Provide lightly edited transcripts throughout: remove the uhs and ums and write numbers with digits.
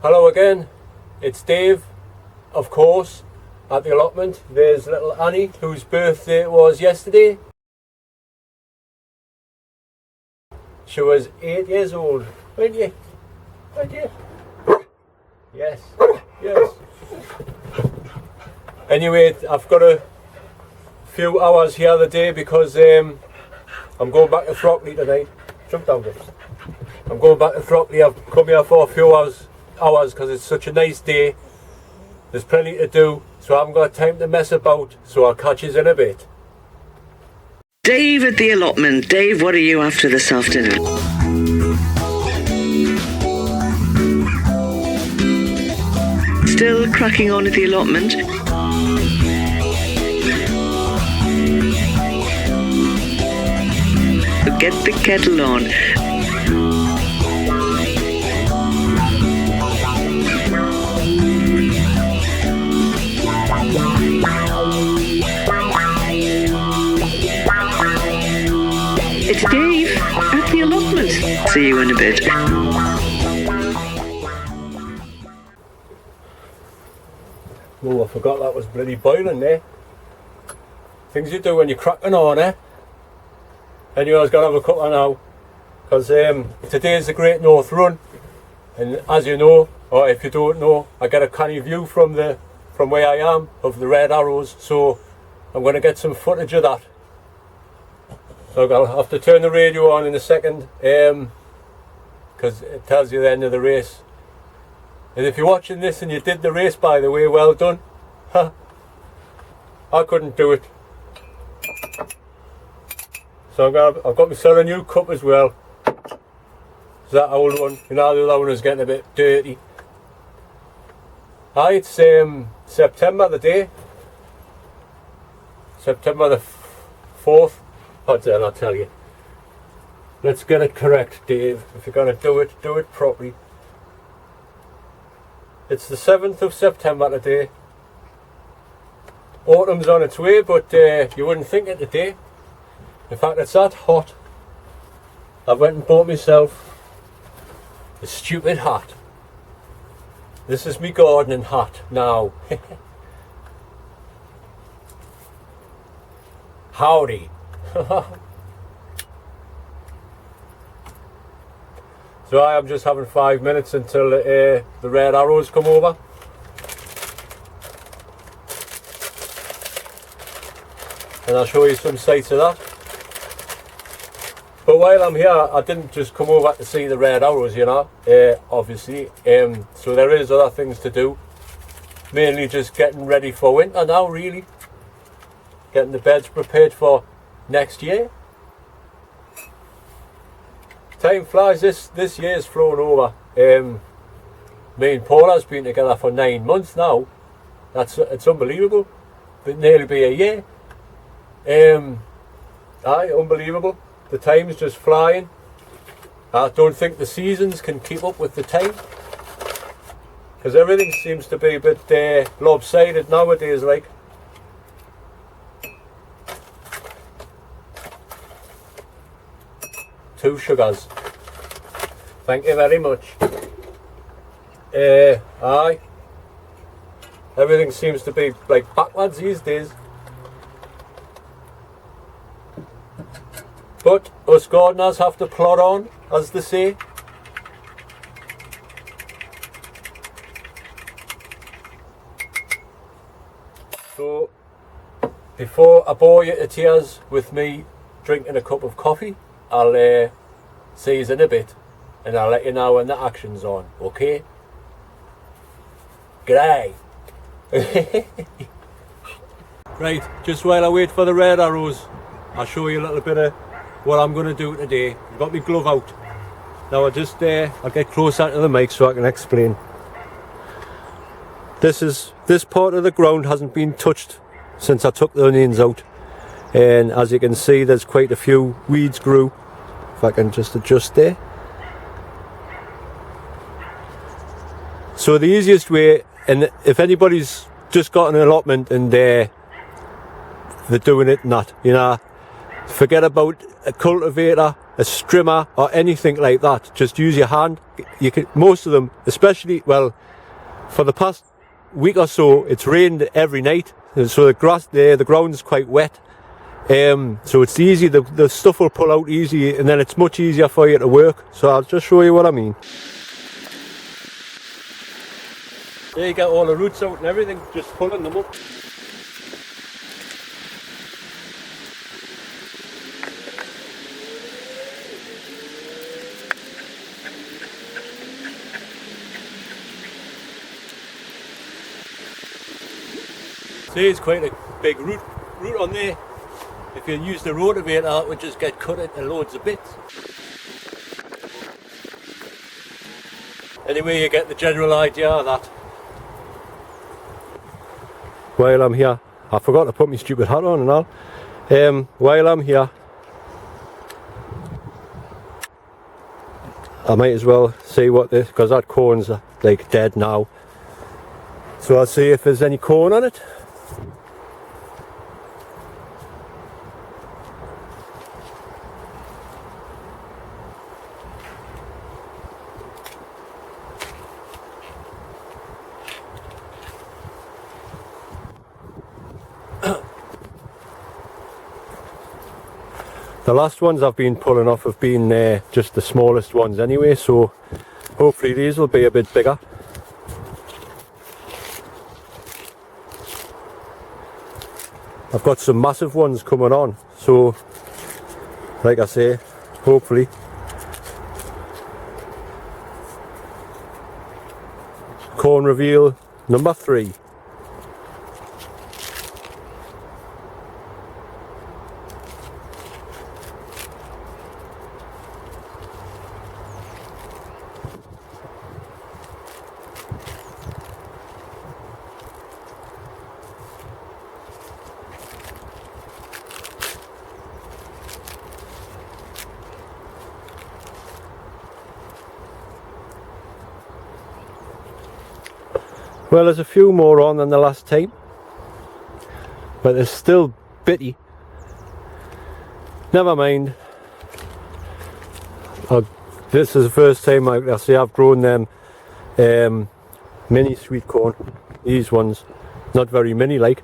Hello again, it's Dave, of course, at the allotment. There's little Annie, whose birthday it was yesterday. She was 8 years old, weren't you? Weren't you? Yes, yes. Anyway, I've got a few hours here the day because I'm going back to Throckley tonight. Jump down this. I'm going back to Throckley. I've come here for a few hours because it's such a nice day. There's plenty to do, so I haven't got time to mess about, so I'll catch you in a bit. Dave at the allotment. Dave, what are you after this afternoon? Still cracking on at the allotment? Get the kettle on. It's Dave at the allotment. See you in a bit. Oh, I forgot that was bloody boiling there. Things you do when you're cracking on, eh? Anyway, I was going to have a couple now, because today is the Great North Run, and as you know, or if you don't know, I get a canny view from where I am of the red arrows, so I'm going to get some footage of that. So I'll have to turn the radio on in a second, because it tells you the end of the race. And if you're watching this and you did the race, by the way, well done. I couldn't do it. So I've got myself a new cup as well. It's that old one. You know, the other one is getting a bit dirty. Hi, it's September the day. September the 4th. What did I not tell you? Let's get it correct, Dave. If you're going to do it properly. It's the 7th of September today. Autumn's on its way, but you wouldn't think it today. In fact, it's that hot. I went and bought myself a stupid hat. This is me gardening hat now. Howdy. So I am just having 5 minutes until the red arrows come over. And I'll show you some sights of that. But while I'm here, I didn't just come over to see the red arrows, you know, obviously. So there is other things to do. Mainly just getting ready for winter now, really. Getting the beds prepared for next year. Time flies. This year's flown over. Me and Paula's been together for 9 months now. It's unbelievable. But nearly be a year. Unbelievable. The time's just flying. I don't think the seasons can keep up with the time, because everything seems to be a bit lopsided nowadays, like. Two sugars. Thank you very much. Aye. Everything seems to be like backwards these days. But us gardeners have to plod on, as they say. So, before I bore you to tears with me drinking a cup of coffee, I'll see you in a bit, and I'll let you know when the action's on, okay? G'day! Right, just while I wait for the red arrows, I'll show you a little bit of what I'm going to do today. I've got my glove out. Now I'll get closer to the mic so I can explain. This part of the ground hasn't been touched since I took the onions out. And as you can see, there's quite a few weeds grew. If I can just adjust there. So the easiest way, and if anybody's just got an allotment and they're doing it not, you know, forget about a cultivator a strimmer or anything like that, just use your hand. You can, most of them, especially, well, for the past week or so, it's rained every night, so the grass there, the ground's quite wet. So it's easy, the stuff will pull out easy, and then it's much easier for you to work. So I'll just show you what I mean. There you get all the roots out and everything, just pulling them up. See, it's quite a big root on there. If you use the rotavator, it would just get cut into loads of bits. Anyway, you get the general idea of that. While I'm here, I forgot to put my stupid hat on and all. While I'm here, I might as well see what this, because that corn's like dead now. So I'll see if there's any corn on it. The last ones I've been pulling off have been just the smallest ones anyway, so hopefully these will be a bit bigger. I've got some massive ones coming on, so like I say, hopefully. Corn reveal number 3. Well, there's a few more on than the last time, but they're still bitty. Never mind. This is the first time I say I've grown them mini sweet corn. These ones, not very mini like.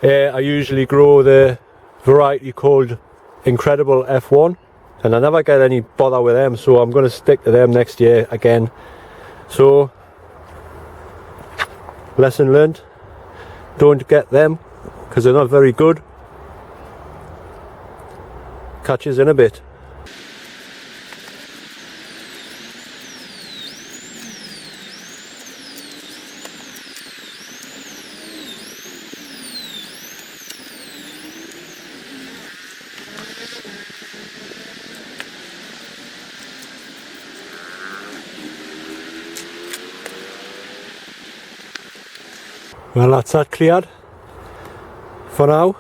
I usually grow the variety called Incredible F1, and I never get any bother with them, so I'm going to stick to them next year again. So lesson learned, don't get them because they're not very good. Catch us in a bit. Well, that's that cleared for now.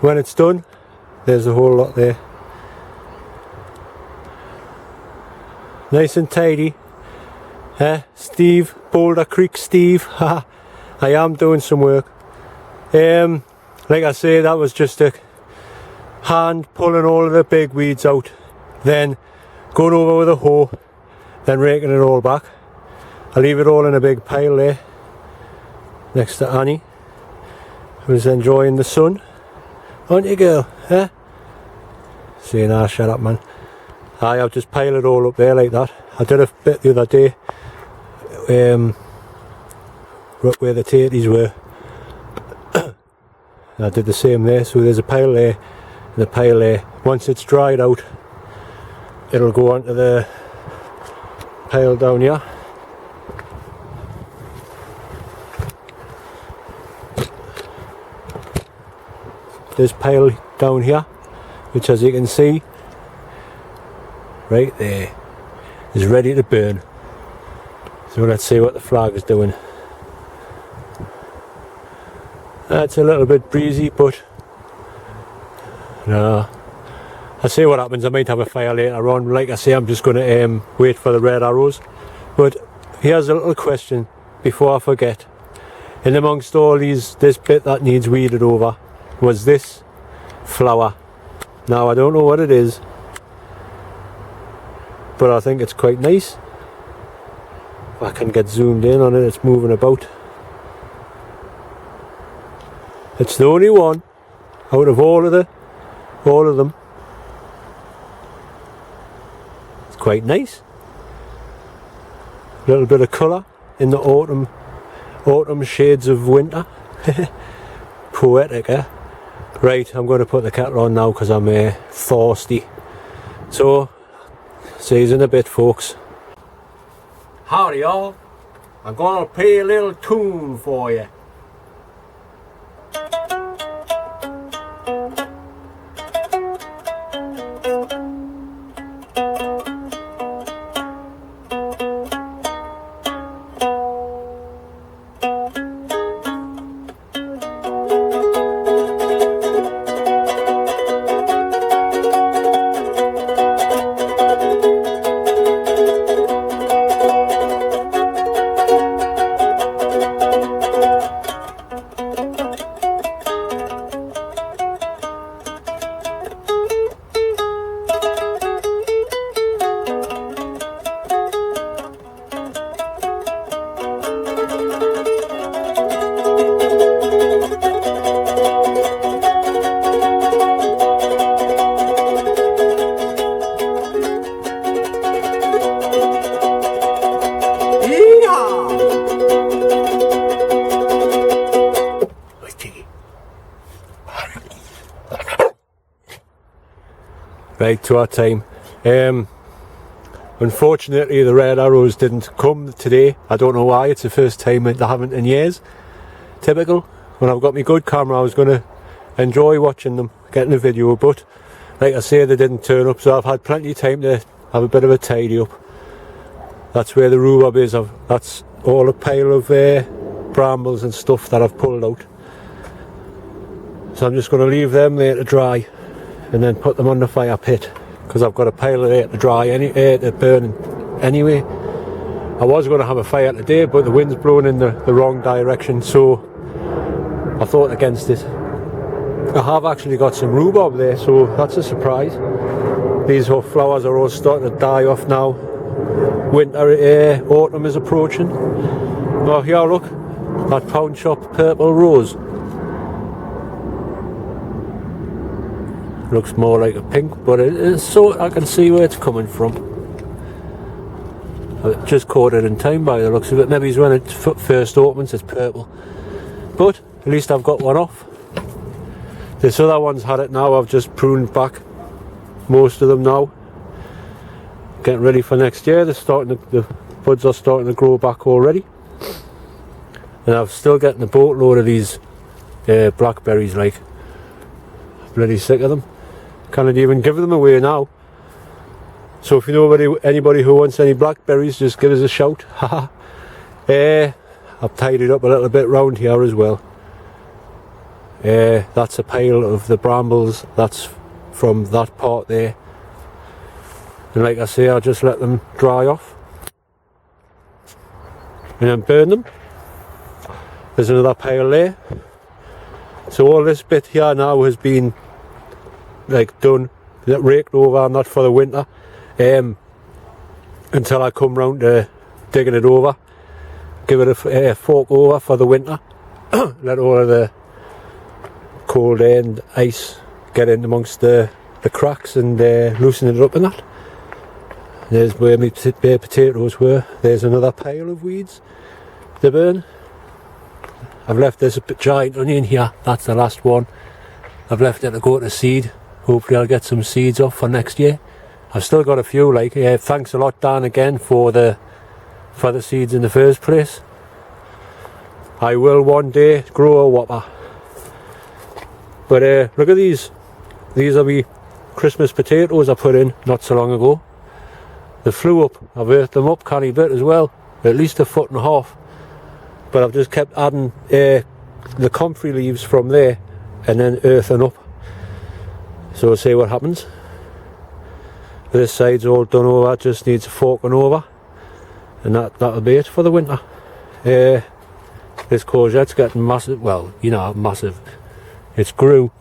When it's done, there's a whole lot there. Nice and tidy. Steve, Boulder Creek Steve. I am doing some work. Like I say, that was just a hand pulling all of the big weeds out, then going over with a hoe, then raking it all back. I leave it all in a big pile there next to Annie, who's enjoying the sun. Aren't you, girl? Saying, shut up, man. I'll just pile it all up there like that. I did a bit the other day where the tatties were. I did the same there, so there's a pile there and a pile there. Once it's dried out, it'll go onto the pile down here. This pile down here, which as you can see right there is ready to burn. So let's see what the flag is doing. It's a little bit breezy, but no, I'll see what happens. I might have a fire later on. Like I say, I'm just going to wait for the red arrows. But here's a little question before I forget. In amongst all these, this bit that needs weeded over was this flower. Now I don't know what it is, but I think it's quite nice. If I can get zoomed in on it, it's moving about. It's the only one out of all of them. It's quite nice. A little bit of colour in the autumn shades of winter. Poetic, eh? Right, I'm going to put the kettle on now because I'm thirsty. So, see you in a bit, folks. Howdy, y'all. I'm going to play a little tune for you. Right, to our time. Unfortunately the red arrows didn't come today. I don't know why, it's the first time they haven't in years. Typical. When I've got my good camera I was going to enjoy watching them, getting a video, but like I say, they didn't turn up, so I've had plenty of time to have a bit of a tidy up. That's where the rhubarb is. That's all a pile of brambles and stuff that I've pulled out. So I'm just going to leave them there to dry and then put them on the fire pit, because I've got a pile of there to dry, to burn anyway. I was going to have a fire today, but the wind's blowing in the wrong direction, so I thought against it. I have actually got some rhubarb there, so that's a surprise. These flowers are all starting to die off now. Winter, autumn is approaching. Oh, here look, that pound shop purple rose. Looks more like a pink, but it is, so I can see where it's coming from. I just caught it in time by the looks of it. Maybe it's when it first opens it's purple, but at least I've got one off. This other one's had it now. I've just pruned back most of them now, getting ready for next year. The buds are starting to grow back already, and I'm still getting a boatload of these blackberries. Like, bloody sick of them. Can't even give them away now. So if you know anybody who wants any blackberries, just give us a shout. I've tidied up a little bit round here as well. That's a pile of the brambles. That's from that part there. And like I say, I'll just let them dry off and then burn them. There's another pile there. So all this bit here now has been like done, raked over and that for the winter, until I come round to digging it over, give it a fork over for the winter. Let all of the cold air and ice get in amongst the cracks and loosen it up and that. There's where my bare potatoes were. There's another pile of weeds to burn. I've left this giant onion here, that's the last one. I've left it to go to seed. Hopefully I'll get some seeds off for next year. I've still got a few, like, thanks a lot Dan again for the seeds in the first place. I will one day grow a whopper. But look at these. These are my Christmas potatoes I put in not so long ago. They flew up. I've earthed them up canny bit as well, at least 1.5 feet. But I've just kept adding the comfrey leaves from there and then earthing up. So we'll see what happens. This side's all done over, just needs a forking over, and that'll be it for the winter. This courgette's getting massive. Well, you know, massive. It's grew.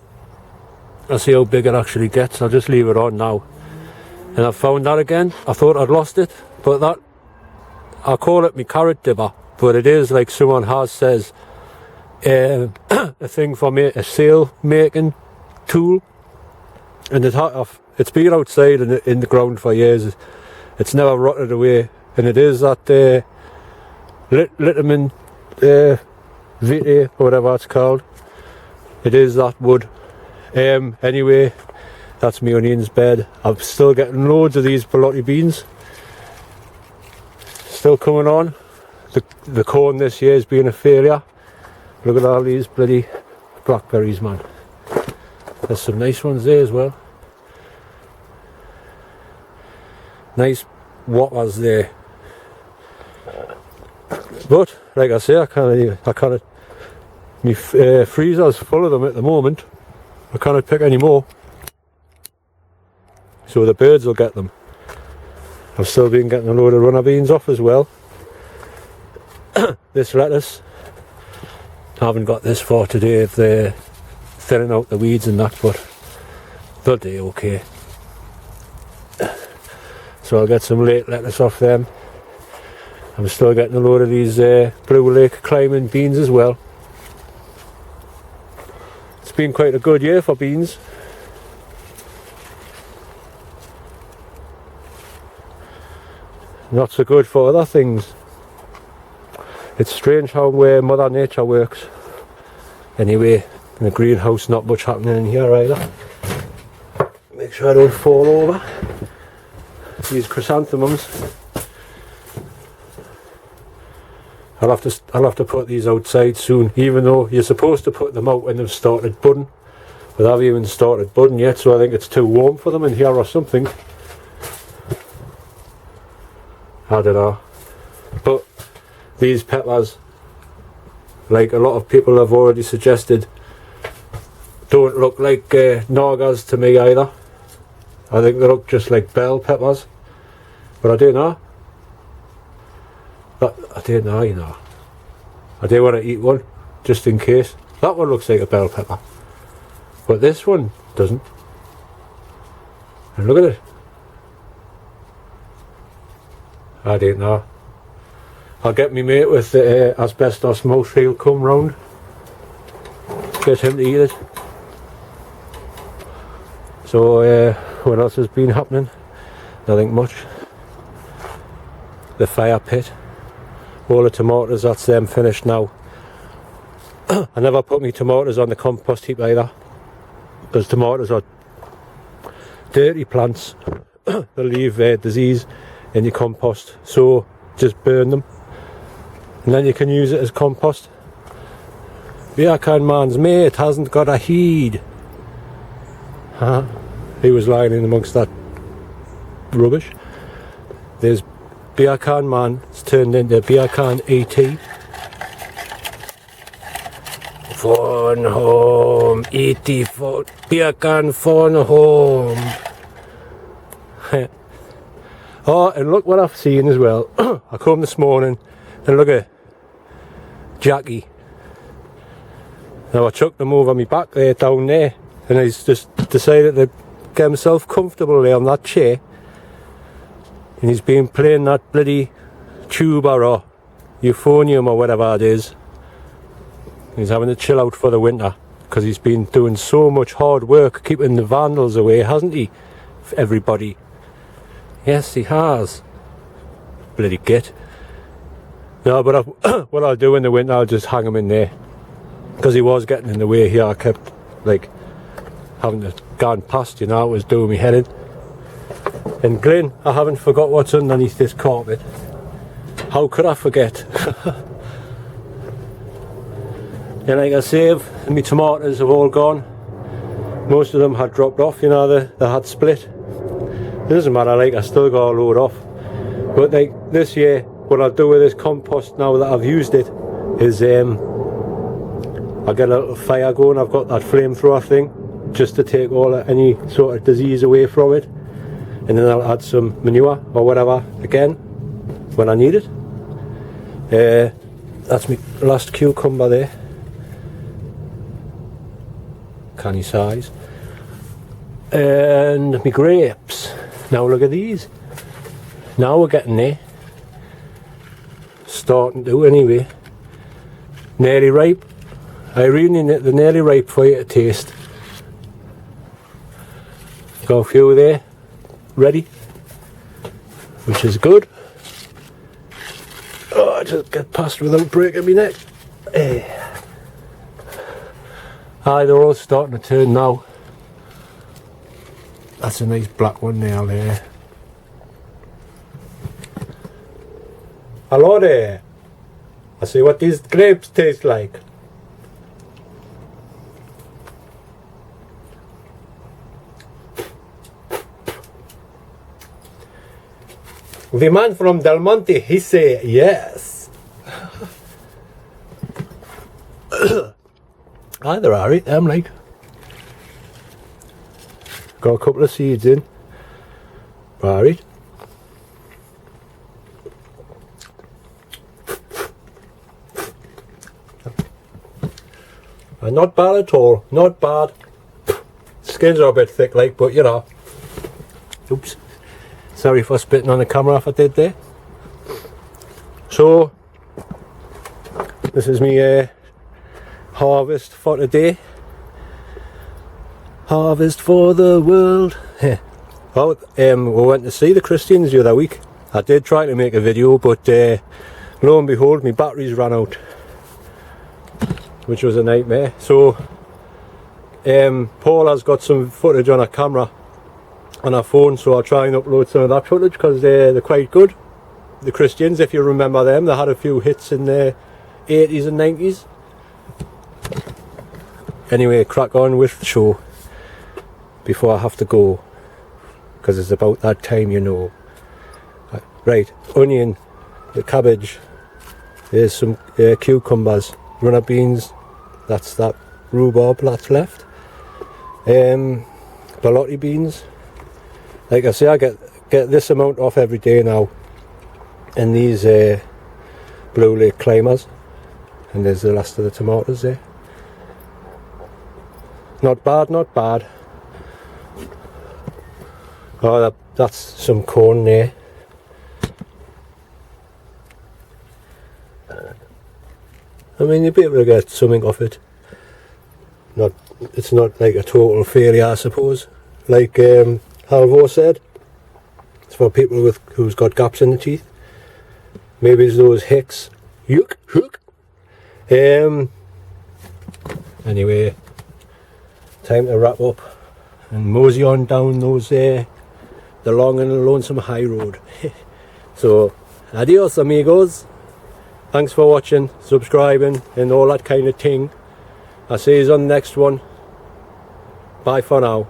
I'll see how big it actually gets. I'll just leave it on now and I found that again. I thought I'd lost it, but that, I call it my carrot dibber, but it is like someone has says a thing for me, a sail making tool, and it's been outside in the ground for years. It's never rotted away, and it is that Allotment vitae, whatever it's called. It is that wood. Anyway, that's my onions bed. I'm still getting loads of these pelote beans. Still coming on. The corn this year has been a failure. Look at all these bloody blackberries, man. There's some nice ones there as well. Nice whoppers there. But like I say, I can't. My freezer's full of them at the moment. I can't pick any more, so the birds will get them. I've still been getting a load of runner beans off as well. This lettuce, I haven't got this for today if they're thinning out the weeds and that, but they'll do okay. So I'll get some late lettuce off them. I'm still getting a load of these Blue Lake climbing beans as well. It's been quite a good year for beans. Not so good for other things. It's strange how Mother Nature works. Anyway, in the greenhouse not much happening in here either. Make sure I don't fall over. These chrysanthemums. I'll have to put these outside soon, even though you're supposed to put them out when they've started budding. But they haven't even started budding yet, so I think it's too warm for them in here or something. I don't know. But these peppers, like a lot of people have already suggested, don't look like Nagas to me either. I think they look just like bell peppers. But I don't know. I don't know, you know. I do want to eat one, just in case. That one looks like a bell pepper, but this one doesn't. And look at it. I don't know. I'll get me mate with the asbestos mouse. He'll come round. Get him to eat it. So what else has been happening? Nothing much. The fire pit. All the tomatoes, that's them finished now. I never put my tomatoes on the compost heap either, because tomatoes are dirty plants. They leave disease in your compost, so just burn them and then you can use it as compost. Beer can man's mate hasn't got a heed. He was lying in amongst that rubbish. There's Beer can man, it's turned into beer can ET. Phone home, ET phone, beer can phone home. Oh, and look what I've seen as well. I come this morning and look at Jackie. Now I chucked him over my back there, down there, and he's just decided to get himself comfortable there on that chair. And he's been playing that bloody tuba or euphonium or whatever it is. He's having to chill out for the winter because he's been doing so much hard work keeping the vandals away, hasn't he? Everybody. Yes, he has. Bloody git. No, but what I'll do in the winter, I'll just hang him in there, because he was getting in the way here. I kept like having to go past, you know, it was doing me head in. And Glenn, I haven't forgot what's underneath this carpet. How could I forget? And like I say, my tomatoes have all gone. Most of them had dropped off, you know, they had split. It doesn't matter, like, I still got a load off. But like this year, what I'll do with this compost now that I've used it is I'll get a little fire going. I've got that flamethrower thing just to take any sort of disease away from it. And then I'll add some manure or whatever again when I need it. That's my last cucumber there. Canny size. And my grapes. Now look at these. Now we're getting there. Starting to anyway. Nearly ripe. I really need the nearly ripe for you to taste. Got a few there. Ready. Which is good. Oh, I just get past without breaking my neck. Aye, they're all starting to turn now. That's a nice black one there. Hello there. I see what these grapes taste like. The man from Del Monte, he say yes. Aye, they're alright, I'm like. Got a couple of seeds in. Alright. Not bad at all, not bad. Skins are a bit thick like, but you know. Oops. Sorry for spitting on the camera if I did there. So, this is me harvest for today. Harvest for the world. Oh, we went to see the Christians the other week. I did try to make a video, but lo and behold, my batteries ran out, which was a nightmare. So, Paul has got some footage on a camera on our phone, so I'll try and upload some of that footage because they're quite good. The Christians, if you remember them, they had a few hits in the 80s and 90s. Anyway, crack on with the show before I have to go, because it's about that time, you know. Right, onion, the cabbage, there's some cucumbers, runner beans, that's that rhubarb that's left, ballotti beans. Like I say, I get this amount off every day now, and these Blue Lake Climbers, and there's the last of the tomatoes there. Not bad, not bad. Oh, that's some corn there. I mean, you'll be able to get something off it. It's not like a total failure, I suppose. Like Halvor said, it's for people who's got gaps in the teeth. Maybe it's those hicks. Yuck, hook. Anyway, time to wrap up and mosey on down those the long and lonesome high road. So, adios amigos. Thanks for watching, subscribing and all that kind of thing. I'll see you on the next one. Bye for now.